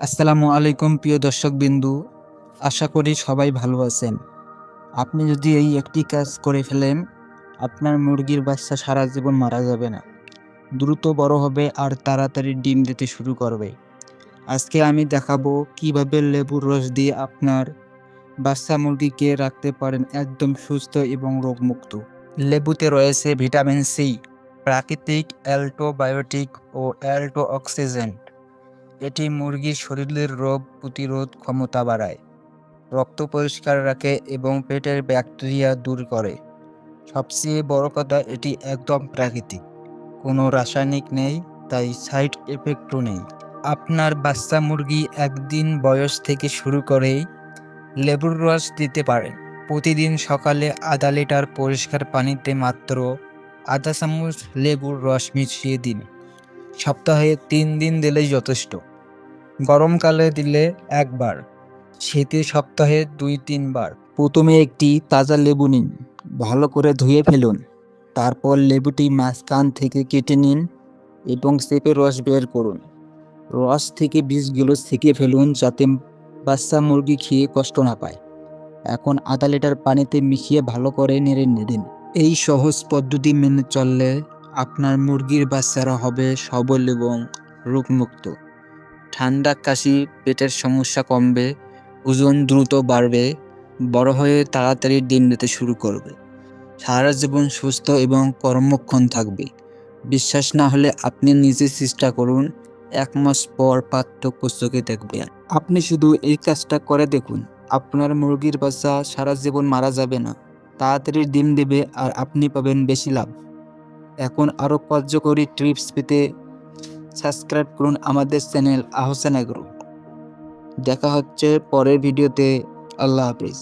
আসসালামু আলাইকুম প্রিয় দর্শকবিন্দু, আশা করি সবাই ভালো আছেন। আপনি যদি এই একটি কাজ করে ফেলেন, আপনার মুরগির বাচ্চা সারা জীবন মারা যাবে না, দ্রুত বড় হবে আর তাড়াতাড়ি ডিম দিতে শুরু করবে। আজকে আমি দেখাবো কিভাবে লেবুর রস দিয়ে আপনার বাচ্চা মুরগিকে রাখতে পারেন একদম সুস্থ এবং রোগমুক্ত। লেবুতে রয়েছে ভিটামিন সি, প্রাকৃতিক অ্যান্টিবায়োটিক ও অ্যান্টি অক্সিডেন্ট। এটি মুরগির শরীরের রোগ প্রতিরোধ ক্ষমতা বাড়ায়, রক্ত পরিষ্কার রাখে এবং পেটের ব্যাকটেরিয়া দূর করে। সবচেয়ে বড় কথা, এটি একদম প্রাকৃতিক, কোনো রাসায়নিক নেই, তাই সাইড এফেক্টও নেই। আপনার বাচ্চা মুরগি একদিন বয়স থেকে শুরু করেই লেবুর রস দিতে পারেন। প্রতিদিন সকালে আধা লিটার পরিষ্কার পানিতে মাত্র আধা চামচ লেবুর রস মিশিয়ে দিন। সপ্তাহে 3 দিন দিলেই যথেষ্ট। গরমকালে দিলে একবার, শীতে সপ্তাহে 2-3 বার। প্রথমে একটি তাজা লেবু নিন, ভালো করে ধুয়ে ফেলুন। তারপর লেবুটি মাঝখান থেকে কেটে নিন এবং চেপে রস বের করুন। রস থেকে বীজগুলো ছেঁকে ফেলুন যাতে বাচ্চা মুরগি খেয়ে কষ্ট না পায়। এখন আধা লিটার পানিতে মিশিয়ে ভালো করে নেড়ে দিন। এই সহজ পদ্ধতি মেনে চললে আপনার মুরগির বাচ্চারা হবে সবল এবং রোগমুক্ত। ঠান্ডা, কাশি, পেটের সমস্যা কমবে, ওজন দ্রুত বাড়বে, বড় হয়ে তাড়াতাড়ি ডিম দিতে শুরু করবে, সারা জীবন সুস্থ এবং কর্মক্ষম থাকবে। বিশ্বাস না হলে আপনি নিজে চেষ্টা করুন, 1 মাস পর পার্থক্য চোখে দেখবেন। আপনি শুধু এই কাজটা করে দেখুন, আপনার মুরগির বাচ্চা সারা জীবন মারা যাবে না, তাড়াতাড়ি ডিম দেবে আর আপনি পাবেন বেশি লাভ। এখন আরও কার্যকরী টিপস পেতে সাবস্ক্রাইব করুন আমাদের চ্যানেল আহসান এগ্রো। দেখা হচ্ছে পরের ভিডিওতে। আল্লাহ হাফিজ।